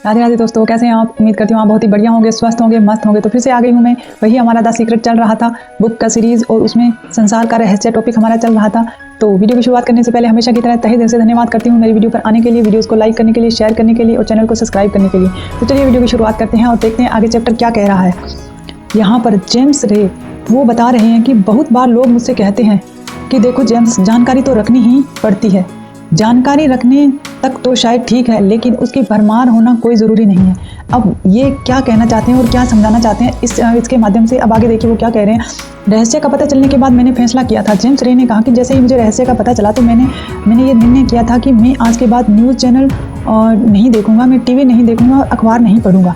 राधे राधे दोस्तों, कैसे हैं आप? उम्मीद करती हूँ आप बहुत ही बढ़िया होंगे, स्वस्थ होंगे, मस्त होंगे। तो फिर से आ गई हूँ मैं। वही हमारा द सीक्रेट चल रहा था, बुक का सीरीज, और उसमें संसार का रहस्य टॉपिक हमारा चल रहा था। तो वीडियो की शुरुआत करने से पहले हमेशा की तरह तहे दिल से धन्यवाद करती हूँ मेरी वीडियो पर आने के लिए, वीडियोस को लाइक करने के लिए, शेयर करने के लिए और चैनल को सब्सक्राइब करने के लिए। तो चलिए वीडियो की शुरुआत करते हैं और देखते हैं आगे चैप्टर क्या कह रहा है। यहाँ पर जेम्स रे वो बता रहे हैं कि बहुत बार लोग मुझसे कहते हैं कि देखो जेम्स, जानकारी तो रखनी ही पड़ती है, जानकारी रखने तक तो शायद ठीक है, लेकिन उसकी भरमार होना कोई ज़रूरी नहीं है। अब ये क्या कहना चाहते हैं और क्या समझाना चाहते हैं इसके माध्यम से अब आगे देखिए वो क्या कह रहे हैं। रहस्य का पता चलने के बाद मैंने फैसला किया था, जेम्स रे ने कहा कि जैसे ही मुझे रहस्य का पता चला तो मैंने ये निर्णय किया था कि मैं आज के बाद न्यूज़ चैनल नहीं देखूंगा, मैं टीवी नहीं देखूंगा और अखबार नहीं पढ़ूंगा।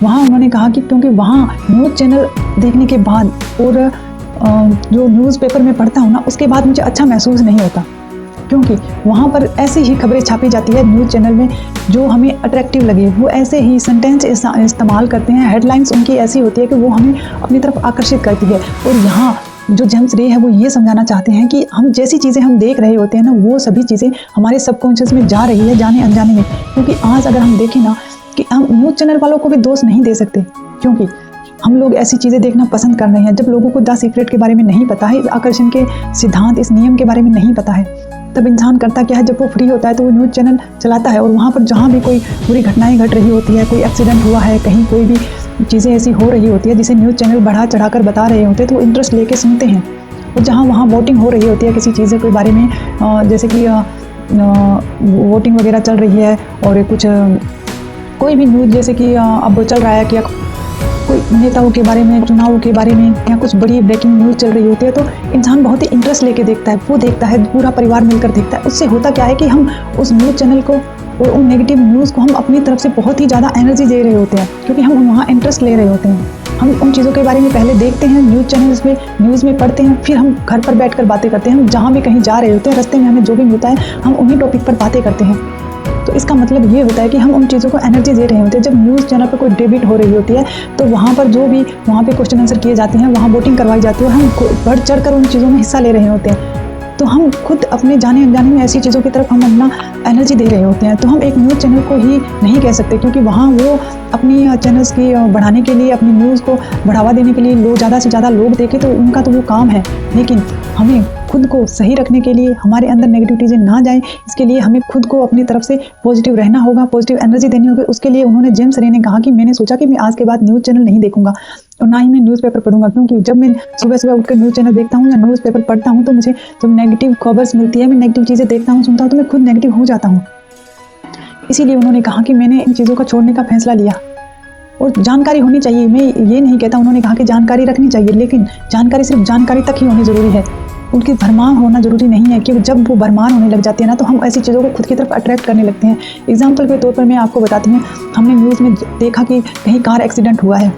वहाँ उन्होंने कहा कि क्योंकि वहाँ न्यूज़ चैनल देखने के बाद और जो न्यूज़पेपर में पढ़ता हूँ ना, उसके बाद मुझे अच्छा महसूस नहीं होता, क्योंकि वहाँ पर ऐसी ही खबरें छापी जाती है न्यूज़ चैनल में जो हमें अट्रैक्टिव लगे। वो ऐसे ही सेंटेंस इस्तेमाल करते हैं, हेडलाइंस उनकी ऐसी होती है कि वो हमें अपनी तरफ आकर्षित करती है। और यहाँ जो जेम्स रे है वो ये समझाना चाहते हैं कि हम जैसी चीज़ें हम देख रहे होते हैं ना, वो सभी चीज़ें हमारे सबकॉन्शियस में जा रही है, जाने अनजाने में। क्योंकि आज अगर हम देखें ना कि हम न्यूज़ चैनल वालों को भी दोष नहीं दे सकते, क्योंकि हम लोग ऐसी चीज़ें देखना पसंद कर रहे हैं। जब लोगों को द सीक्रेट के बारे में नहीं पता है, इस आकर्षण के सिद्धांत, इस नियम के बारे में नहीं पता है, तब इंसान करता क्या है, जब वो फ्री होता है तो वो न्यूज़ चैनल चलाता है और वहाँ पर जहाँ भी कोई बुरी घटनाएं घट रही होती है, कोई एक्सीडेंट हुआ है, कहीं कोई भी चीज़ें ऐसी हो रही होती है जिसे न्यूज़ चैनल बढ़ा चढ़ा कर बता रहे होते हैं, तो वो इंटरेस्ट लेके सुनते हैं। और जहाँ वहाँ वोटिंग हो रही होती है किसी चीज़ के बारे में, जैसे कि वोटिंग वगैरह चल रही है, और कुछ कोई भी न्यूज़ जैसे कि अब चल रहा है कि कोई नेताओं के बारे में, चुनावों के बारे में, या कुछ बड़ी ब्रेकिंग न्यूज़ चल रही होती है, तो इंसान बहुत ही इंटरेस्ट लेके देखता है। वो देखता है, पूरा परिवार मिलकर देखता है। उससे होता क्या है कि हम उस न्यूज़ चैनल को और उन नेगेटिव न्यूज़ को हम अपनी तरफ से बहुत ही ज़्यादा एनर्जी दे रहे होते हैं, क्योंकि हम वहाँ इंटरेस्ट ले रहे होते हैं। हम उन चीज़ों के बारे में पहले देखते हैं, न्यूज़ चैनल्स में न्यूज़ में पढ़ते हैं, फिर हम घर पर बैठकर बातें करते हैं। हम जहाँ भी कहीं जा रहे होते हैं, रास्ते में हमें जो भी मिलता है, हम उन्हीं टॉपिक पर बातें करते हैं। तो इसका मतलब ये होता है कि हम उन चीज़ों को एनर्जी दे रहे होते हैं। जब न्यूज़ चैनल पर कोई डिबेट हो रही होती है, तो वहाँ पर जो भी वहाँ पे क्वेश्चन आंसर किए जाते हैं, वहाँ वोटिंग करवाई जाती है, हम बढ़ चढ़ कर उन चीज़ों में हिस्सा ले रहे होते हैं। तो हम खुद अपने जाने अनजाने में ऐसी चीज़ों की तरफ हम अपना एनर्जी दे रहे होते हैं। तो हम एक न्यूज़ चैनल को ही नहीं कह सकते, क्योंकि वहाँ वो अपनी चैनल्स की बढ़ाने के लिए, अपनी न्यूज़ को बढ़ावा देने के लिए लोग ज़्यादा से ज़्यादा लोग देखें, तो उनका तो वो काम है। लेकिन हमें खुद को सही रखने के लिए, हमारे अंदर नेगेटिव चीज़ें ना जाएं, इसके लिए हमें खुद को अपनी तरफ से पॉजिटिव रहना होगा, पॉजिटिव एनर्जी देनी होगी। उसके लिए उन्होंने जेम्स रे ने कहा कि मैंने सोचा कि मैं आज के बाद न्यूज़ चैनल नहीं देखूंगा और ना ही मैं न्यूज़पेपर पढ़ूंगा, क्योंकि जब मैं सुबह सुबह उठकर न्यूज़ चैनल देखता हूँ या न्यूज़पेपर पढ़ता हूँ, तो मुझे जब नेगेटिव खबर्स मिलती है, मैं नेगेटिव चीज़ें देखता हूँ, सुनता हूँ, तो मैं खुद नेगेटिव हो जाता हूँ। इसीलिए उन्होंने कहा कि मैंने इन चीज़ों को छोड़ने का फैसला लिया। और जानकारी होनी चाहिए, मैं ये नहीं कहता, उन्होंने कहा कि जानकारी रखनी चाहिए, लेकिन जानकारी सिर्फ जानकारी तक ही होनी ज़रूरी है, उनकी भरमार होना ज़रूरी नहीं है। कि जब वो भरमार होने लग जाती है ना, तो हम ऐसी चीज़ों को खुद की तरफ अट्रैक्ट करने लगते हैं। एग्जाम्पल के तौर पर मैं आपको बताती हूँ, हमने न्यूज़ में देखा कि कहीं कार एक्सीडेंट हुआ है,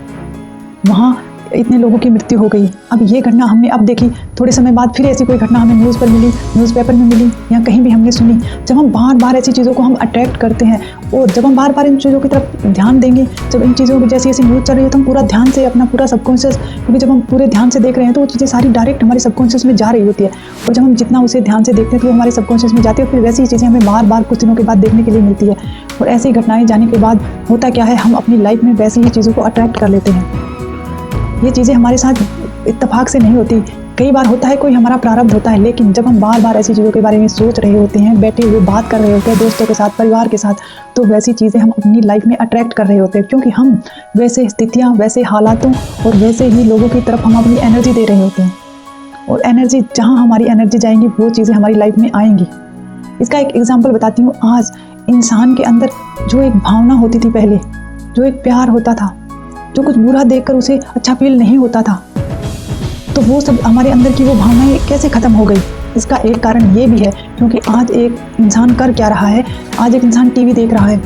वहाँ इतने लोगों की मृत्यु हो गई। अब ये घटना हमने अब देखी, थोड़े समय बाद फिर ऐसी कोई घटना हमें न्यूज़ पर मिली, न्यूज़पेपर में मिली, या कहीं भी हमने सुनी। जब हम बार बार ऐसी चीज़ों को हम अट्रैक्ट करते हैं, और जब हम बार बार इन चीज़ों की तरफ ध्यान देंगे, जब इन चीज़ों की जैसी ऐसी न्यूज़ चल रही है, तो हम पूरा ध्यान से, अपना पूरा सबकॉन्शियस, क्योंकि जब हम पूरे ध्यान से देख रहे हैं तो वो चीज़ें सारी डायरेक्ट हमारे सबकॉन्शियस में जा रही होती है। और जब हम जितना उसे ध्यान से देखते हैं तो वो हमारे सबकॉन्शियस में जाती है, फिर वैसी चीज़ें हमें बार बार कुछ दिनों के बाद देखने के लिए मिलती है। और ऐसी घटनाएं जाने के बाद होता क्या है, हम अपनी लाइफ में वैसी ही चीज़ों को अट्रैक्ट कर लेते हैं। ये चीज़ें हमारे साथ इत्तेफाक से नहीं होती, कई बार होता है, कोई हमारा प्रारब्ध होता है। लेकिन जब हम बार बार ऐसी चीज़ों के बारे में सोच रहे होते हैं, बैठे हुए बात कर रहे होते हैं दोस्तों के साथ, परिवार के साथ, तो वैसी चीज़ें हम अपनी लाइफ में अट्रैक्ट कर रहे होते हैं, क्योंकि हम वैसे स्थितियाँ, वैसे हालातों और वैसे ही लोगों की तरफ हम अपनी एनर्जी दे रहे होते हैं। और एनर्जी, जहाँ हमारी एनर्जी जाएंगी, वो चीज़ें हमारी लाइफ में आएंगी। इसका एक एग्जाम्पल बताती हूँ। आज इंसान के अंदर जो एक भावना होती थी पहले, जो एक प्यार होता था, जो कुछ बुरा देखकर उसे अच्छा फील नहीं होता था, तो वो सब हमारे अंदर की वो भावनाएं कैसे ख़त्म हो गई। इसका एक कारण ये भी है, क्योंकि आज एक इंसान कर क्या रहा है, आज एक इंसान टीवी देख रहा है,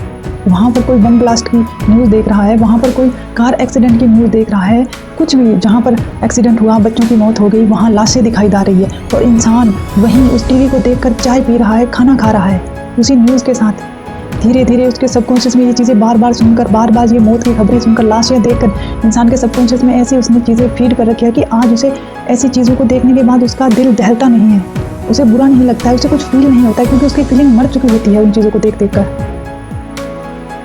वहाँ पर कोई बम ब्लास्ट की न्यूज़ देख रहा है, वहाँ पर कोई कार एक्सीडेंट की न्यूज़ देख रहा है, कुछ भी जहाँ पर एक्सीडेंट हुआ, बच्चों की मौत हो गई, वहाँ लाशें दिखाई जा रही है, और इंसान वहीं उस टीवी को देखकर चाय पी रहा है, खाना खा रहा है उसी न्यूज़ के साथ। धीरे धीरे उसके सबकॉन्शियस में ये चीज़ें बार बार सुनकर, बार बार ये मौत की खबरें सुनकर, लाशें देखकर, इंसान के सबकॉन्शियस में ऐसी उसने चीज़ें फीड कर रखी है कि आज उसे ऐसी चीज़ों को देखने के बाद उसका दिल दहलता नहीं है, उसे बुरा नहीं लगता है, उसे कुछ फील नहीं होता है, क्योंकि उसकी फीलिंग मर चुकी होती है उन चीज़ों को देख देख कर।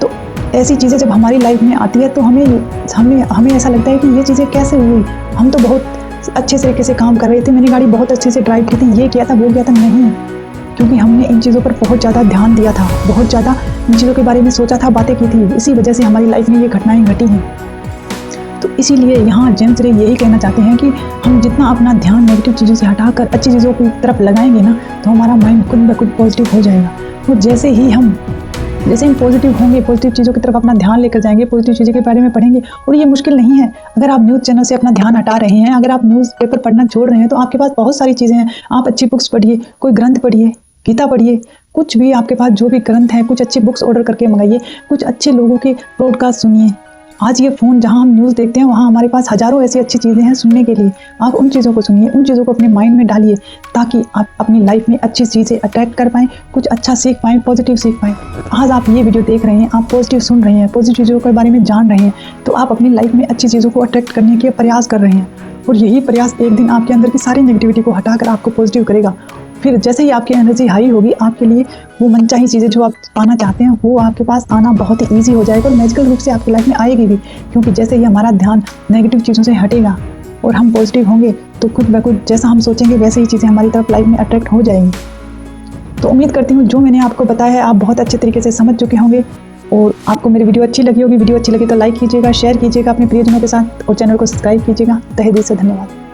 तो ऐसी चीज़ें जब हमारी लाइफ में आती है तो हमें ऐसा लगता है कि ये चीज़ें कैसे हुई, हम तो बहुत अच्छे तरीके से काम कर रहे थे, मैंने गाड़ी बहुत अच्छे से ड्राइव की थी, ये किया था वो किया था। नहीं, क्योंकि हमने इन चीज़ों पर बहुत ज़्यादा ध्यान दिया था, बहुत ज़्यादा इन चीज़ों के बारे में सोचा था, बातें की थी, इसी वजह से हमारी लाइफ में ये घटनाएं घटी हैं। तो इसीलिए यहाँ जेम्स रे यही कहना चाहते हैं कि हम जितना अपना ध्यान नेगेटिव चीज़ों से हटाकर अच्छी चीज़ों की तरफ लगाएंगे ना, तो हमारा माइंड खुद ब खुद पॉजिटिव हो जाएगा। और जैसे ही हम पॉजिटिव होंगे, पॉजिटिव चीज़ों की तरफ अपना ध्यान लेकर जाएंगे, पॉजिटिव चीज़ों के बारे में पढ़ेंगे। और ये मुश्किल नहीं है, अगर आप न्यूज़ चैनल से अपना ध्यान हटा रहे हैं, अगर आप न्यूज़पेपर पढ़ना छोड़ रहे हैं, तो आपके पास बहुत सारी चीज़ें हैं। आप अच्छी बुक्स पढ़िए, कोई ग्रंथ पढ़िए, गीता पढ़िए, कुछ भी आपके पास जो भी ग्रंथ हैं, कुछ अच्छी बुक्स ऑर्डर करके मंगाइए, कुछ अच्छे लोगों के पॉडकास्ट सुनिए। आज ये फ़ोन जहाँ हम न्यूज़ देखते हैं, वहाँ हमारे पास हज़ारों ऐसी अच्छी चीज़ें हैं सुनने के लिए। आप उन चीज़ों को सुनिए, उन चीज़ों को अपने माइंड में डालिए, ताकि आप अपनी लाइफ में अच्छी चीज़ें अट्रैक्ट कर पाएँ, कुछ अच्छा सीख पाएँ, पॉजिटिव सीख पाएँ। आज आप ये वीडियो देख रहे हैं, आप पॉजिटिव सुन रहे हैं, पॉजिटिव चीज़ों के बारे में जान रहे हैं, तो आप अपनी लाइफ में अच्छी चीज़ों को अट्रैक्ट करने के प्रयास कर रहे हैं। और यही प्रयास एक दिन आपके अंदर की सारी नेगेटिविटी को हटाकर आपको पॉजिटिव करेगा। फिर जैसे ही आपकी एनर्जी हाई होगी, आपके लिए वो मनचाही चीज़ें जो आप पाना चाहते हैं, वो आपके पास आना बहुत ही ईजी हो जाएगा और मैजिकल रूप से आपकी लाइफ में आएगी भी। क्योंकि जैसे ही हमारा ध्यान नेगेटिव चीज़ों से हटेगा और हम पॉजिटिव होंगे, तो खुद ब खुद जैसा हम सोचेंगे वैसे ही चीज़ें हमारी तरफ लाइफ में अट्रैक्ट हो जाएंगी। तो उम्मीद करती हूँ जो मैंने आपको बताया है आप बहुत अच्छे तरीके से समझ चुके होंगे और आपको मेरी वीडियो अच्छी लगी होगी। वीडियो अच्छी लगी तो लाइक कीजिएगा, शेयर कीजिएगा अपने प्रियजनों के साथ और चैनल को सब्सक्राइब कीजिएगा। तहे दिल से धन्यवाद।